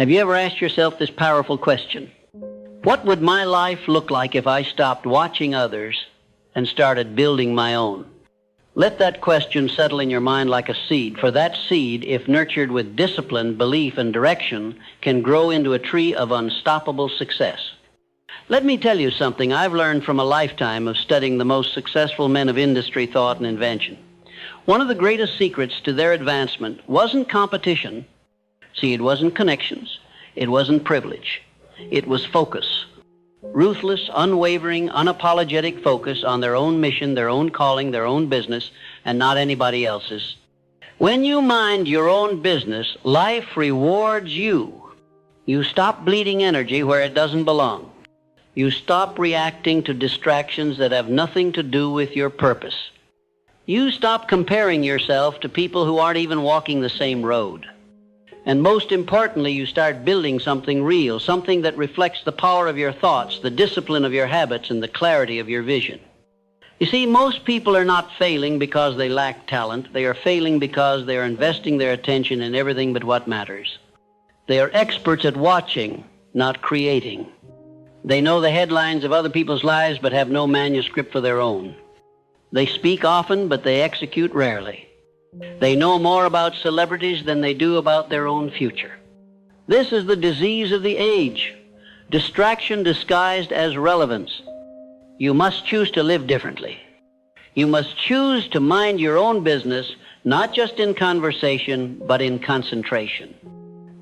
Have you ever asked yourself this powerful question? What would my life look like if I stopped watching others and started building my own? Let that question settle in your mind like a seed, for that seed, if nurtured with discipline, belief, and direction, can grow into a tree of unstoppable success. Let me tell you something I've learned from a lifetime of studying the most successful men of industry, thought, and invention. One of the greatest secrets to their advancement wasn't competition. See, it wasn't connections. It wasn't privilege. It was focus. Ruthless, unwavering, unapologetic focus on their own mission, their own calling, their own business, and not anybody else's. When you mind your own business, life rewards you. You stop bleeding energy where it doesn't belong. You stop reacting to distractions that have nothing to do with your purpose. You stop comparing yourself to people who aren't even walking the same road. And most importantly, you start building something real, something that reflects the power of your thoughts, the discipline of your habits, and the clarity of your vision. You see, most people are not failing because they lack talent. They are failing because they are investing their attention in everything but what matters. They are experts at watching, not creating. They know the headlines of other people's lives but have no manuscript for their own. They speak often, but they execute rarely. They know more about celebrities than they do about their own future. This is the disease of the age, distraction disguised as relevance. You must choose to live differently. You must choose to mind your own business, not just in conversation, but in concentration.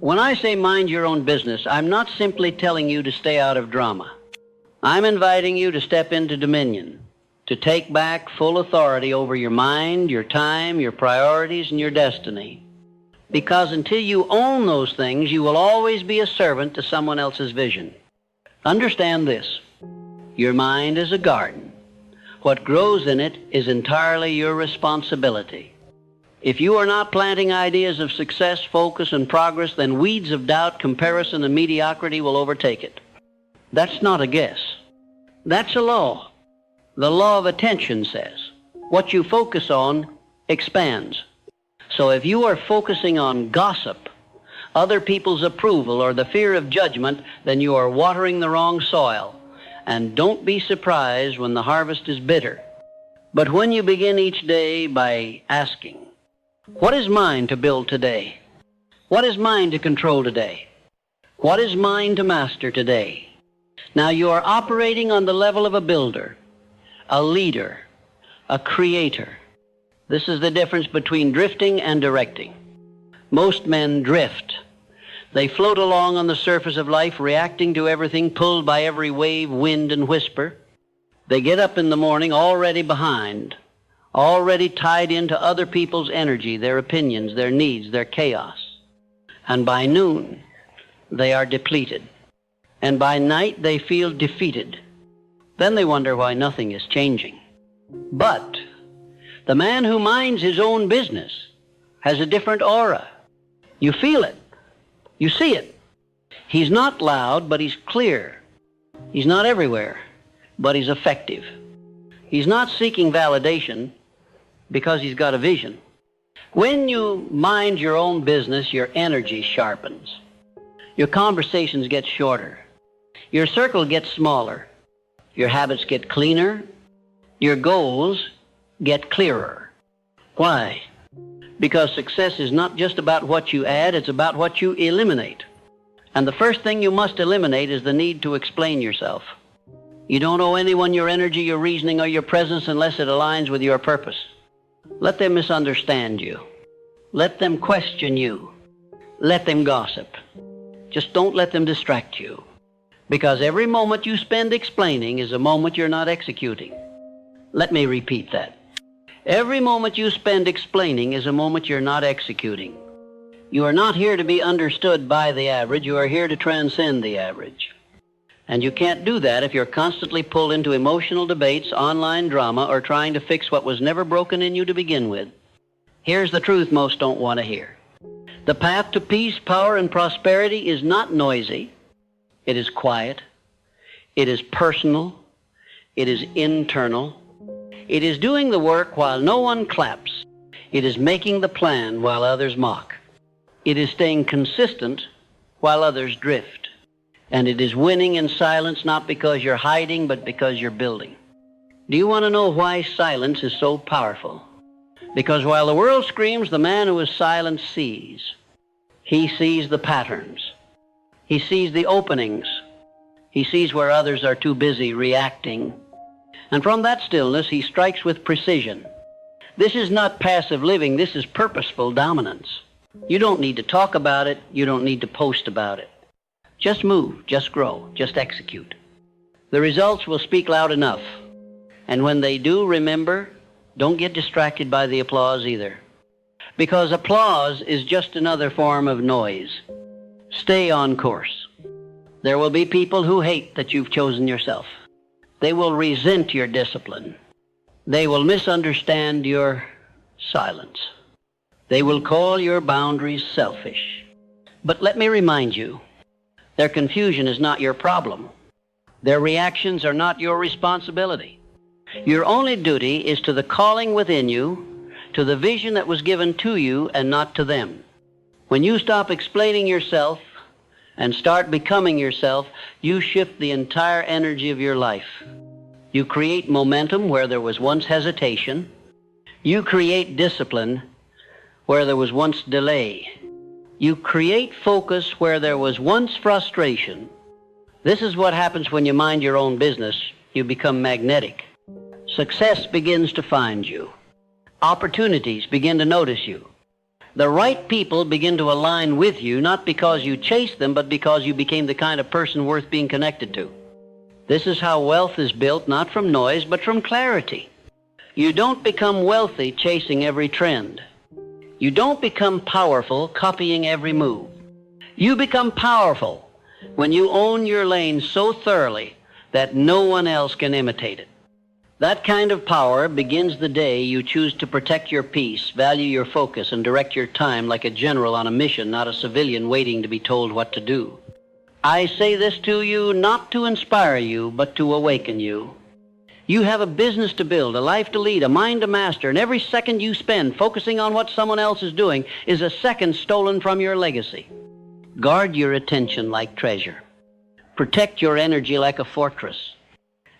When I say mind your own business, I'm not simply telling you to stay out of drama. I'm inviting you to step into dominion, to take back full authority over your mind, your time, your priorities, and your destiny. Because until you own those things, you will always be a servant to someone else's vision. Understand this. Your mind is a garden. What grows in it is entirely your responsibility. If you are not planting ideas of success, focus, and progress, then weeds of doubt, comparison, and mediocrity will overtake it. That's not a guess. That's a law. The law of attention says, what you focus on expands. So if you are focusing on gossip, other people's approval, or the fear of judgment, then you are watering the wrong soil. And don't be surprised when the harvest is bitter. But when you begin each day by asking, what is mine to build today? What is mine to control today? What is mine to master today? Now you are operating on the level of a builder, a leader, a creator. This is the difference between drifting and directing. Most men drift. They float along on the surface of life, reacting to everything, pulled by every wave, wind, and whisper. They get up in the morning already behind, already tied into other people's energy, their opinions, their needs, their chaos. And by noon, they are depleted. And by night, they feel defeated. Then they wonder why nothing is changing. But the man who minds his own business has a different aura. You feel it. You see it. He's not loud, but he's clear. He's not everywhere, but he's effective. He's not seeking validation because he's got a vision. When you mind your own business, your energy sharpens. Your conversations get shorter. Your circle gets smaller. Your habits get cleaner. Your goals get clearer. Why? Because success is not just about what you add, it's about what you eliminate. And the first thing you must eliminate is the need to explain yourself. You don't owe anyone your energy, your reasoning, or your presence unless it aligns with your purpose. Let them misunderstand you. Let them question you. Let them gossip. Just don't let them distract you. Because every moment you spend explaining is a moment you're not executing. Let me repeat that. Every moment you spend explaining is a moment you're not executing. You are not here to be understood by the average. You are here to transcend the average. And you can't do that if you're constantly pulled into emotional debates, online drama, or trying to fix what was never broken in you to begin with. Here's the truth most don't want to hear. The path to peace, power, and prosperity is not noisy. It is quiet. It is personal. It is internal. It is doing the work while no one claps. It is making the plan while others mock. It is staying consistent while others drift. And it is winning in silence not because you're hiding, but because you're building. Do you want to know why silence is so powerful? Because while the world screams, the man who is silent sees. He sees the patterns. He sees the openings. He sees where others are too busy reacting. And from that stillness, he strikes with precision. This is not passive living. This is purposeful dominance. You don't need to talk about it. You don't need to post about it. Just move, just grow, just execute. The results will speak loud enough. And when they do, remember, don't get distracted by the applause either. Because applause is just another form of noise. Stay on course. There will be people who hate that you've chosen yourself. They will resent your discipline. They will misunderstand your silence. They will call your boundaries selfish. But let me remind you, their confusion is not your problem. Their reactions are not your responsibility. Your only duty is to the calling within you, to the vision that was given to you and not to them. When you stop explaining yourself and start becoming yourself, you shift the entire energy of your life. You create momentum where there was once hesitation. You create discipline where there was once delay. You create focus where there was once frustration. This is what happens when you mind your own business. You become magnetic. Success begins to find you. Opportunities begin to notice you. The right people begin to align with you, not because you chased them, but because you became the kind of person worth being connected to. This is how wealth is built, not from noise, but from clarity. You don't become wealthy chasing every trend. You don't become powerful copying every move. You become powerful when you own your lane so thoroughly that no one else can imitate it. That kind of power begins the day you choose to protect your peace, value your focus, and direct your time like a general on a mission, not a civilian waiting to be told what to do. I say this to you not to inspire you, but to awaken you. You have a business to build, a life to lead, a mind to master, and every second you spend focusing on what someone else is doing is a second stolen from your legacy. Guard your attention like treasure. Protect your energy like a fortress.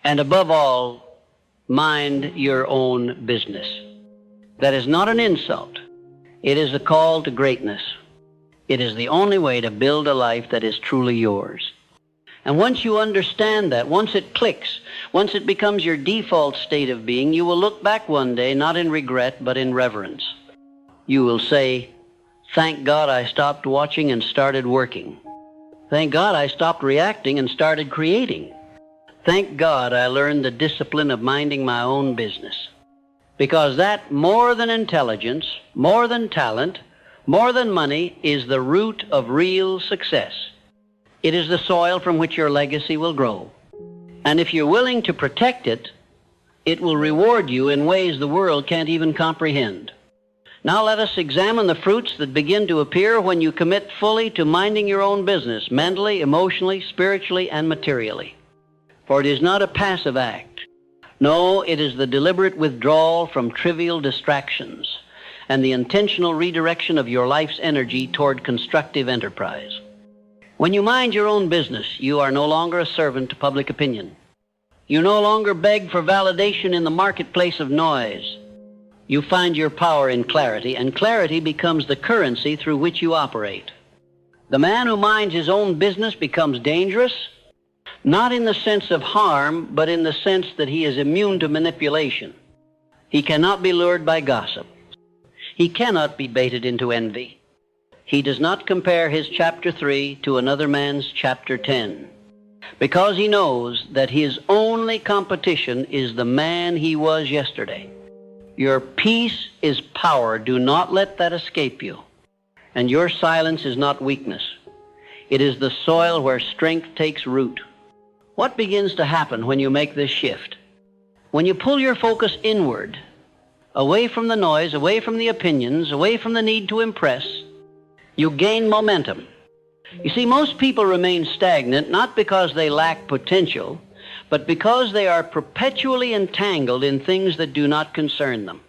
And above all, mind your own business. That is not an insult. It is a call to greatness. It is the only way to build a life that is truly yours. And once you understand that, once it clicks, once it becomes your default state of being, you will look back one day not in regret but in reverence. You will say, "Thank God I stopped watching and started working. Thank God I stopped reacting and started creating. Thank God I learned the discipline of minding my own business." Because that, more than intelligence, more than talent, more than money, is the root of real success. It is the soil from which your legacy will grow. And if you're willing to protect it, it will reward you in ways the world can't even comprehend. Now let us examine the fruits that begin to appear when you commit fully to minding your own business, mentally, emotionally, spiritually, and materially. For it is not a passive act. No, it is the deliberate withdrawal from trivial distractions and the intentional redirection of your life's energy toward constructive enterprise. When you mind your own business, you are no longer a servant to public opinion. You no longer beg for validation in the marketplace of noise. You find your power in clarity, and clarity becomes the currency through which you operate. The man who minds his own business becomes dangerous, not in the sense of harm, but in the sense that he is immune to manipulation. He cannot be lured by gossip. He cannot be baited into envy. He does not compare his chapter 3 to another man's chapter 10, because he knows that his only competition is the man he was yesterday. Your peace is power. Do not let that escape you. And your silence is not weakness. It is the soil where strength takes root. What begins to happen when you make this shift? When you pull your focus inward, away from the noise, away from the opinions, away from the need to impress, you gain momentum. You see, most people remain stagnant not because they lack potential, but because they are perpetually entangled in things that do not concern them.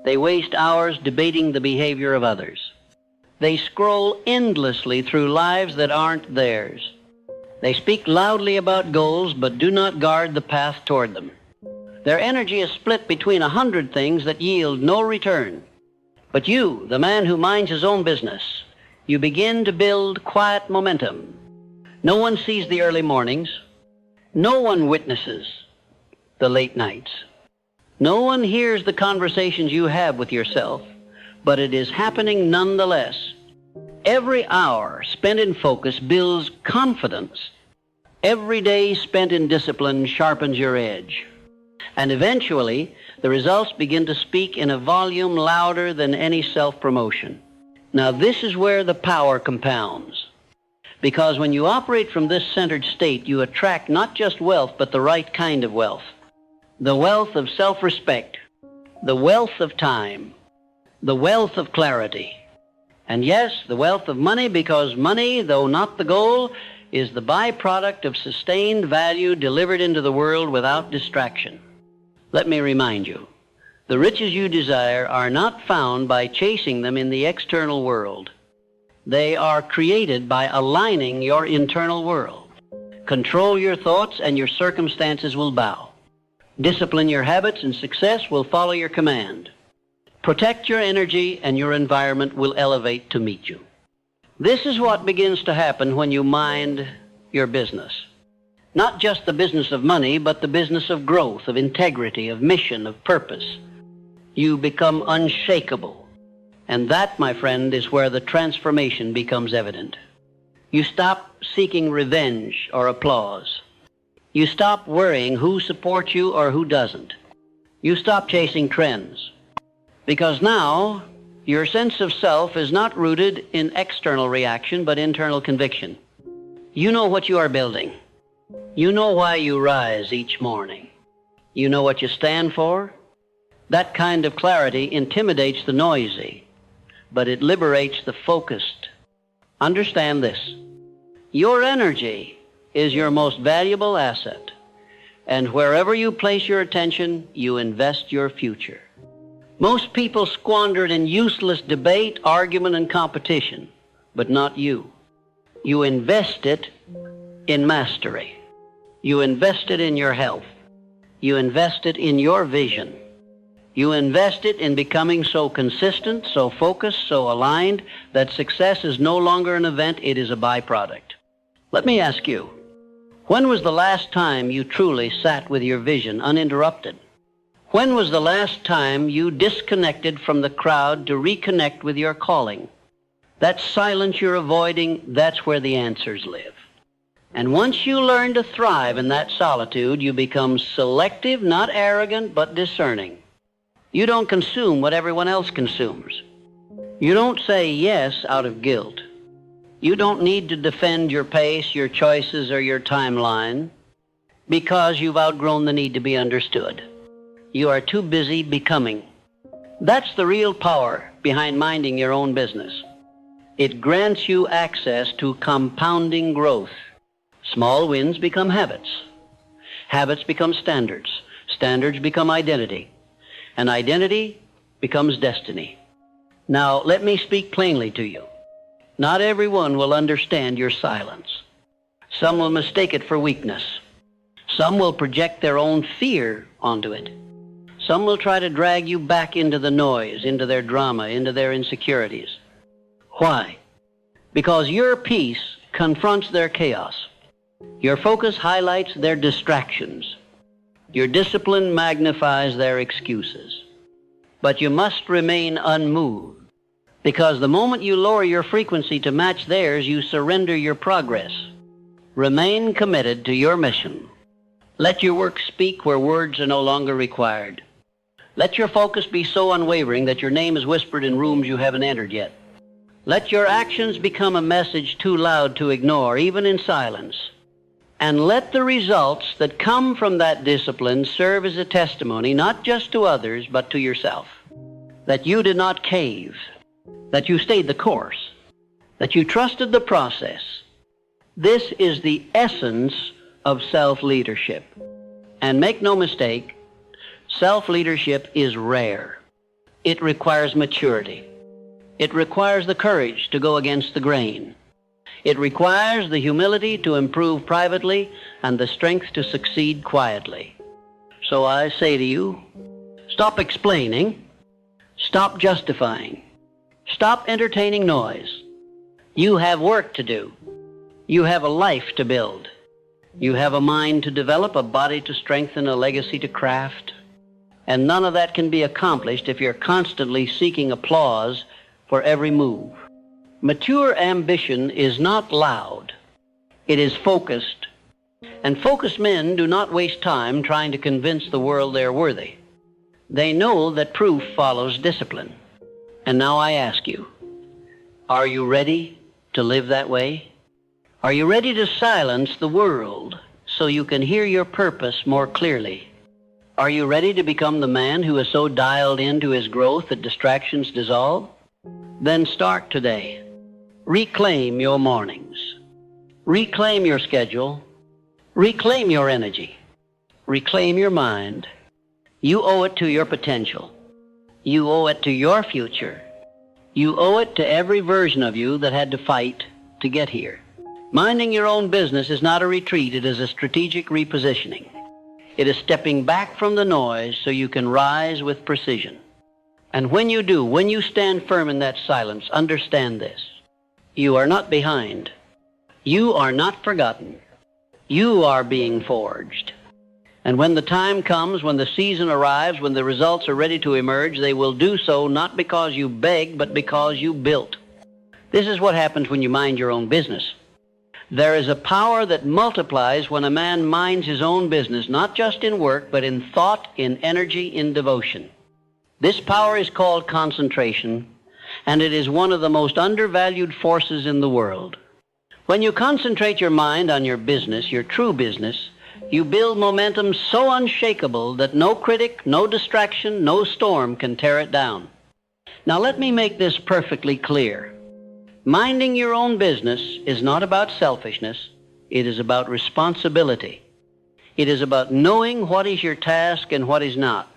They waste hours debating the behavior of others. They scroll endlessly through lives that aren't theirs. They speak loudly about goals but do not guard the path toward them. Their energy is split between 100 things that yield no return. But you, the man who minds his own business, you begin to build quiet momentum. No one sees the early mornings. No one witnesses the late nights. No one hears the conversations you have with yourself, but it is happening nonetheless. Every hour spent in focus builds confidence. Every day spent in discipline sharpens your edge. And eventually, the results begin to speak in a volume louder than any self-promotion. Now, this is where the power compounds. Because when you operate from this centered state, you attract not just wealth, but the right kind of wealth. The wealth of self-respect, the wealth of time, the wealth of clarity. And yes, the wealth of money, because money, though not the goal, is the byproduct of sustained value delivered into the world without distraction. Let me remind you, the riches you desire are not found by chasing them in the external world. They are created by aligning your internal world. Control your thoughts and your circumstances will bow. Discipline your habits and success will follow your command. Protect your energy and your environment will elevate to meet you. This is what begins to happen when you mind your business. Not just the business of money, but the business of growth, of integrity, of mission, of purpose. You become unshakable. And that, my friend, is where the transformation becomes evident. You stop seeking revenge or applause. You stop worrying who supports you or who doesn't. You stop chasing trends. Because now, your sense of self is not rooted in external reaction, but internal conviction. You know what you are building. You know why you rise each morning. You know what you stand for. That kind of clarity intimidates the noisy, but it liberates the focused. Understand this. Your energy is your most valuable asset, and wherever you place your attention, you invest your future. Most people squander it in useless debate, argument, and competition, but not you. You invest it in mastery. You invest it in your health. You invest it in your vision. You invest it in becoming so consistent, so focused, so aligned, that success is no longer an event, it is a byproduct. Let me ask you, when was the last time you truly sat with your vision uninterrupted? When was the last time you disconnected from the crowd to reconnect with your calling? That silence you're avoiding, that's where the answers live. And once you learn to thrive in that solitude, you become selective, not arrogant, but discerning. You don't consume what everyone else consumes. You don't say yes out of guilt. You don't need to defend your pace, your choices, or your timeline because you've outgrown the need to be understood. You are too busy becoming. That's the real power behind minding your own business. It grants you access to compounding growth. Small wins become habits. Habits become standards. Standards become identity. And identity becomes destiny. Now, let me speak plainly to you. Not everyone will understand your silence. Some will mistake it for weakness. Some will project their own fear onto it. Some will try to drag you back into the noise, into their drama, into their insecurities. Why? Because your peace confronts their chaos. Your focus highlights their distractions. Your discipline magnifies their excuses. But you must remain unmoved, because the moment you lower your frequency to match theirs, you surrender your progress. Remain committed to your mission. Let your work speak where words are no longer required. Let your focus be so unwavering that your name is whispered in rooms you haven't entered yet. Let your actions become a message too loud to ignore, even in silence. And let the results that come from that discipline serve as a testimony, not just to others, but to yourself. That you did not cave, that you stayed the course, that you trusted the process. This is the essence of self-leadership. And make no mistake, self-leadership is rare. It requires maturity. It requires the courage to go against the grain. It requires the humility to improve privately and the strength to succeed quietly. So I say to you, stop explaining, stop justifying, stop entertaining noise. You have work to do. You have a life to build. You have a mind to develop, a body to strengthen, a legacy to craft. And none of that can be accomplished if you're constantly seeking applause for every move. Mature ambition is not loud. It is focused. And focused men do not waste time trying to convince the world they're worthy. They know that proof follows discipline. And now I ask you, are you ready to live that way? Are you ready to silence the world so you can hear your purpose more clearly? Are you ready to become the man who is so dialed into his growth that distractions dissolve? Then start today. Reclaim your mornings. Reclaim your schedule. Reclaim your energy. Reclaim your mind. You owe it to your potential. You owe it to your future. You owe it to every version of you that had to fight to get here. Minding your own business is not a retreat. It is a strategic repositioning. It is stepping back from the noise so you can rise with precision. And when you do, when you stand firm in that silence, understand this. You are not behind. You are not forgotten. You are being forged. And when the time comes, when the season arrives, when the results are ready to emerge, they will do so not because you begged, but because you built. This is what happens when you mind your own business. There is a power that multiplies when a man minds his own business, not just in work, but in thought, in energy, in devotion. This power is called concentration, and it is one of the most undervalued forces in the world. When you concentrate your mind on your business, your true business, you build momentum so unshakable that no critic, no distraction, no storm can tear it down. Now let me make this perfectly clear. Minding your own business is not about selfishness. It is about responsibility. It is about knowing what is your task and what is not.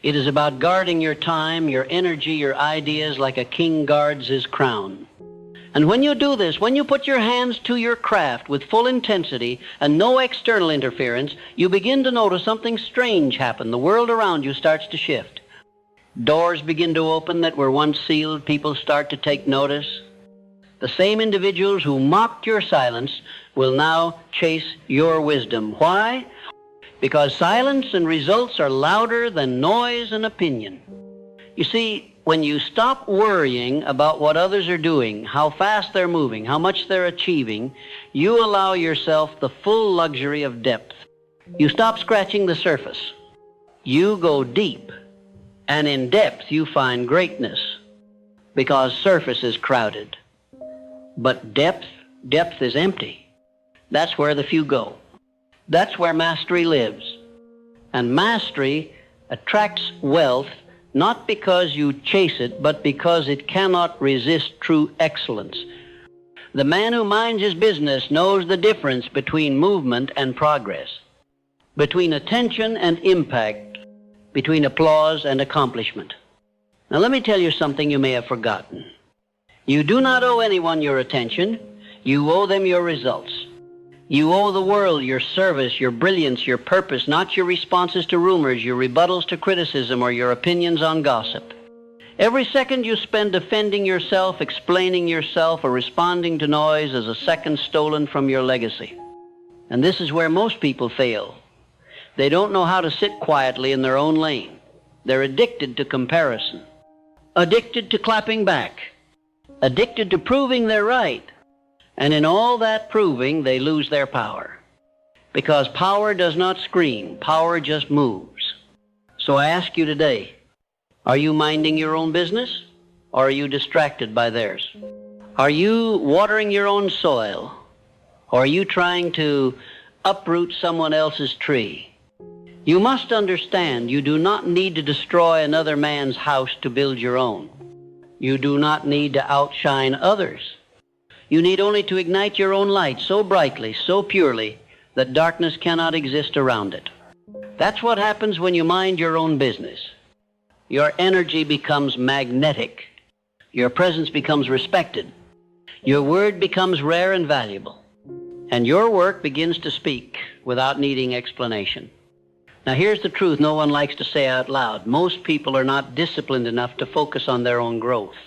It is about guarding your time, your energy, your ideas like a king guards his crown. And when you do this, when you put your hands to your craft with full intensity and no external interference, you begin to notice something strange happen. The world around you starts to shift. Doors begin to open that were once sealed. People start to take notice. The same individuals who mocked your silence will now chase your wisdom. Why? Because silence and results are louder than noise and opinion. You see, when you stop worrying about what others are doing, how fast they're moving, how much they're achieving, you allow yourself the full luxury of depth. You stop scratching the surface. You go deep, and in depth you find greatness, because surface is crowded. But depth is empty. That's where the few go. That's where mastery lives. And mastery attracts wealth not because you chase it, but because it cannot resist true excellence. The man who minds his business knows the difference between movement and progress, between attention and impact, between applause and accomplishment. Now let me tell you something you may have forgotten. You do not owe anyone your attention. You owe them your results. You owe the world your service, your brilliance, your purpose, not your responses to rumors, your rebuttals to criticism, or your opinions on gossip. Every second you spend defending yourself, explaining yourself, or responding to noise is a second stolen from your legacy. And this is where most people fail. They don't know how to sit quietly in their own lane. They're addicted to comparison, addicted to clapping back, addicted to proving they're right. And in all that proving, they lose their power. Because power does not scream. Power just moves. So I ask you today, are you minding your own business, or are you distracted by theirs? Are you watering your own soil, or are you trying to uproot someone else's tree? You must understand you do not need to destroy another man's house to build your own. You do not need to outshine others. You need only to ignite your own light so brightly, so purely, that darkness cannot exist around it. That's what happens when you mind your own business. Your energy becomes magnetic. Your presence becomes respected. Your word becomes rare and valuable. And your work begins to speak without needing explanation. Now here's the truth no one likes to say out loud. Most people are not disciplined enough to focus on their own growth.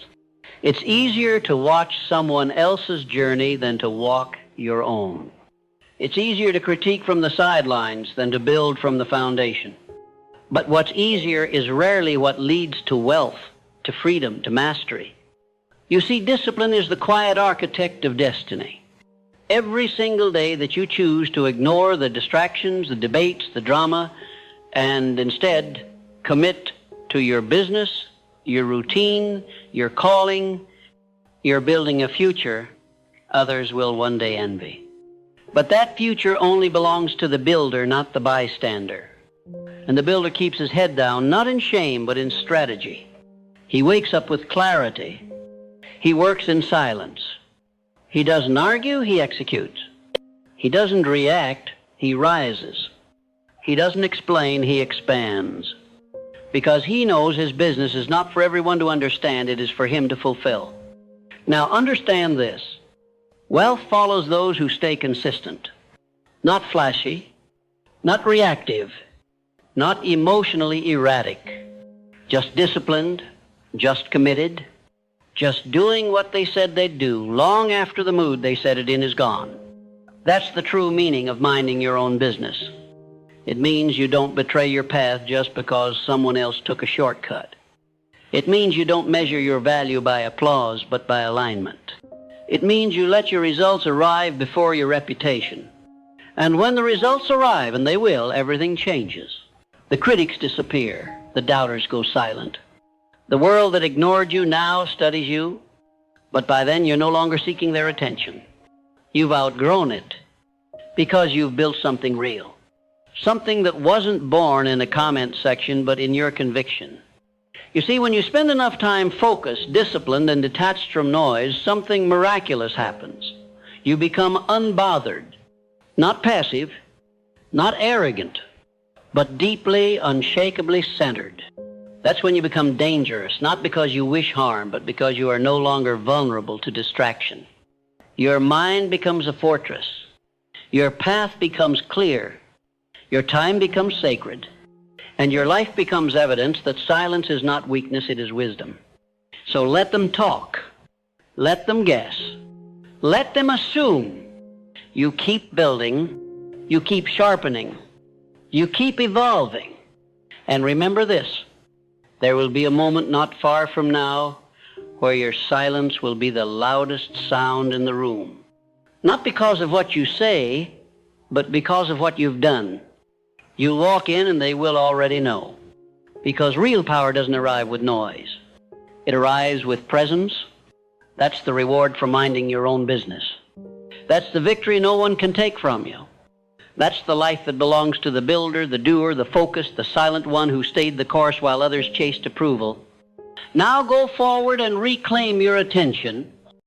It's easier to watch someone else's journey than to walk your own. It's easier to critique from the sidelines than to build from the foundation. But what's easier is rarely what leads to wealth, to freedom, to mastery. You see, discipline is the quiet architect of destiny. Every single day that you choose to ignore the distractions, the debates, the drama, and instead commit to your business, your routine, your calling, you're building a future others will one day envy. But that future only belongs to the builder, not the bystander. And the builder keeps his head down, not in shame, but in strategy. He wakes up with clarity. He works in silence. He doesn't argue, he executes. He doesn't react, he rises. He doesn't explain, he expands. Because he knows his business is not for everyone to understand, it is for him to fulfill. Now understand this. Wealth follows those who stay consistent, not flashy, not reactive, not emotionally erratic, just disciplined, just committed, just doing what they said they'd do long after the mood they said it in is gone. That's the true meaning of minding your own business. It means you don't betray your path just because someone else took a shortcut. It means you don't measure your value by applause, but by alignment. It means you let your results arrive before your reputation. And when the results arrive, and they will, everything changes. The critics disappear. The doubters go silent. The world that ignored you now studies you, but by then you're no longer seeking their attention. You've outgrown it because you've built something real. Something that wasn't born in a comment section, but in your conviction. You see, when you spend enough time focused, disciplined, and detached from noise, something miraculous happens. You become unbothered, not passive, not arrogant, but deeply, unshakably centered. That's when you become dangerous, not because you wish harm, but because you are no longer vulnerable to distraction. Your mind becomes a fortress. Your path becomes clear. Your time becomes sacred. And your life becomes evidence that silence is not weakness, it is wisdom. So let them talk. Let them guess. Let them assume. You keep building. You keep sharpening. You keep evolving. And remember this, there will be a moment not far from now where your silence will be the loudest sound in the room. Not because of what you say, but because of what you've done. You'll walk in and they will already know. Because real power doesn't arrive with noise. It arrives with presence. That's the reward for minding your own business. That's the victory no one can take from you. That's the life that belongs to the builder, the doer, the focused, the silent one who stayed the course while others chased approval. Now go forward and reclaim your attention